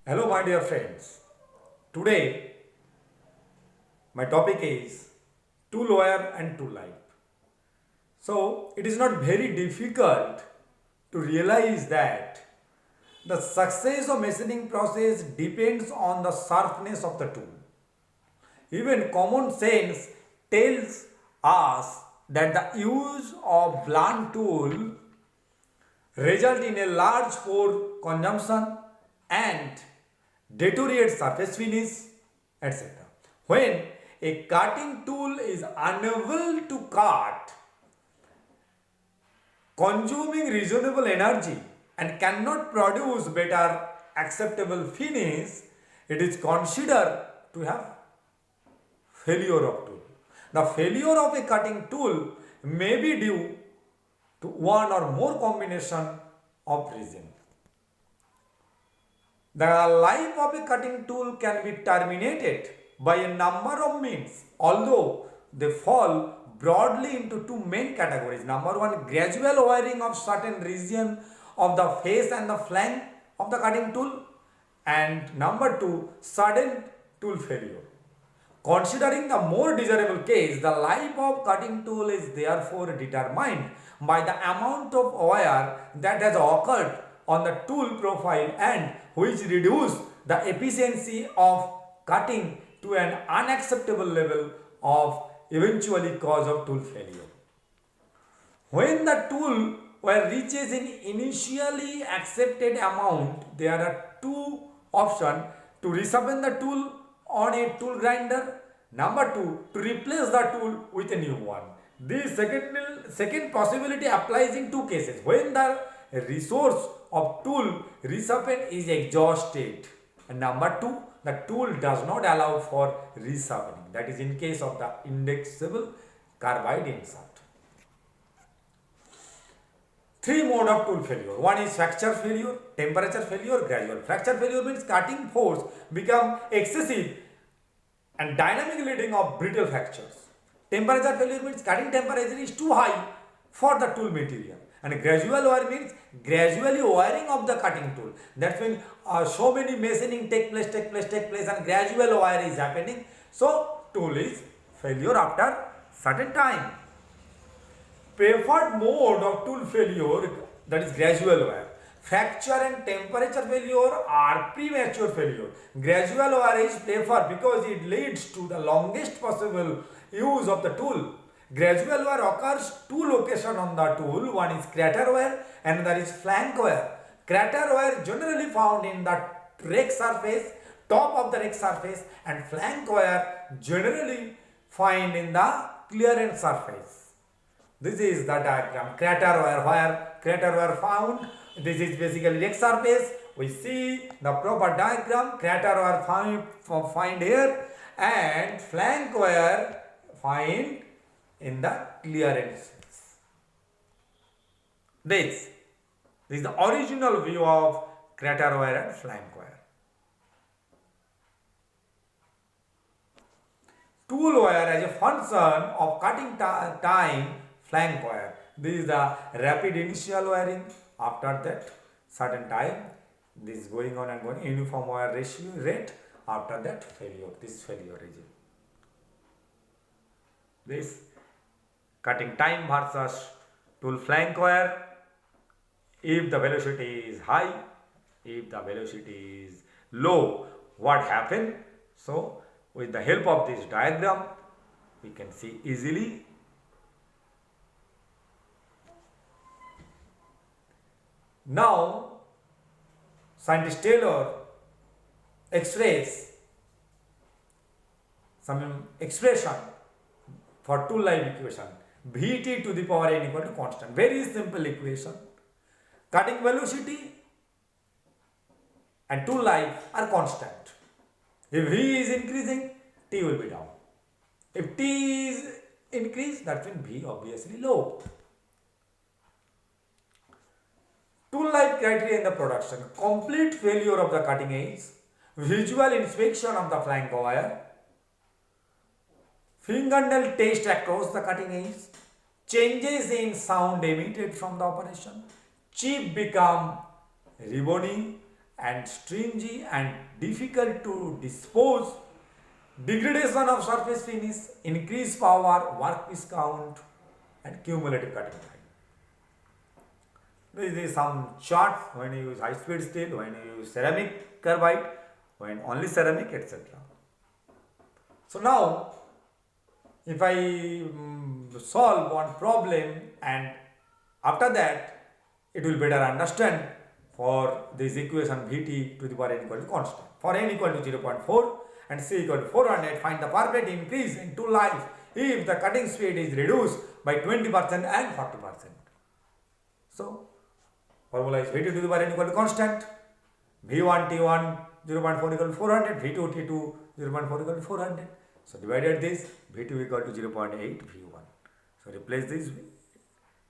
Hello, my dear friends. Today, my topic is tool wire and tool life. So, it is not very difficult to realize that the success of machining process depends on the sharpness of the tool. Even common sense tells us that the use of blunt tool result in a large pore consumption and deteriorate surface finish, etc. When a cutting tool is unable to cut, consuming reasonable energy and cannot produce better acceptable finish, it is considered to have failure of tool. The failure of a cutting tool may be due to one or more combination of reasons. The life of a cutting tool can be terminated by a number of means, although they fall broadly into two main categories. Number one, gradual wearing of certain region of the face and the flank of the cutting tool, and number two, sudden tool failure. Considering the more desirable case, the life of cutting tool is therefore determined by the amount of wear that has occurred on the tool profile and which reduce the efficiency of cutting to an unacceptable level of eventually cause of tool failure. When the tool wire reaches an initially accepted amount, there are two options: to resharpen the tool on a tool grinder, number two, to replace the tool with a new one. This second possibility applies in two cases: when the resource of tool resharpen is exhausted, and number two, the tool does not allow for resharpening. That is in case of the indexable carbide insert. Three mode of tool failure. One is fracture failure, temperature failure, gradual. Fracture failure means cutting force become excessive and dynamic leading of brittle fractures. Temperature failure means cutting temperature is too high for the tool material. And gradual wear means gradually wearing of the cutting tool. That means so many machining take place and gradual wear is happening. So tool is failure after certain time. Preferred mode of tool failure, that is gradual wear. Fracture and temperature failure are premature failure. Gradual wear is preferred because it leads to the longest possible use of the tool. Gradual wear occurs two locations on the tool. One is crater wear and another is flank wear. Crater wear generally found in the rake surface, top of the rake surface, and flank wear generally find in the clearance surface. This is the diagram. Crater where crater were found. This is basically rake surface. We see the proper diagram. Crater were find here, and flank were find in the clearance. This is the original view of crater wire and flank wire. Tool wire as a function of cutting time, flank wire. This is the rapid initial wiring. After that, certain time, this is going on and going. Uniform wire ratio rate. After that, failure. This failure region. This cutting time versus tool flank wire. If the velocity is high, if the velocity is low, what happen? So, with the help of this diagram, we can see easily. Now, scientist Taylor express some expression for tool life equation. Vt to the power n equal to constant. Very simple equation. Cutting velocity and tool life are constant. If V is increasing, T will be down. If T is increased, that means V obviously low. Tool life criteria in the production: complete failure of the cutting edge, visual inspection of the flank wire, fingernail test across the cutting edge, changes in sound emitted from the operation, chip become rebony, and stringy and difficult to dispose, degradation of surface finish, increased power, workpiece count, and cumulative cutting time. This is some charts when you use high speed steel, when you use ceramic carbide, when only ceramic, etc. So now, if I solve one problem, and after that it will better understand for this equation Vt to the power n equal to constant. For n equal to 0.4 and c equal to 400, find the perfect increase in tool life if the cutting speed is reduced by 20% and 40%. So, formula is Vt to the power n equal to constant, V1 T1 0.4 equal to 400, V2 T2 0.4 equal to 400. So, divided this, V2 equal to 0.8 V1. So, replace this,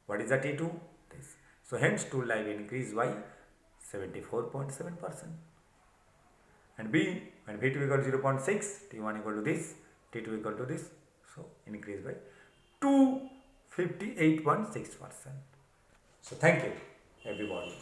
what is the T2? This. So, hence tool life increased by 74.7%. And B, when V2 equal to 0.6, T1 equal to this, T2 equal to this. So, increase by 258.6%. So, thank you everybody.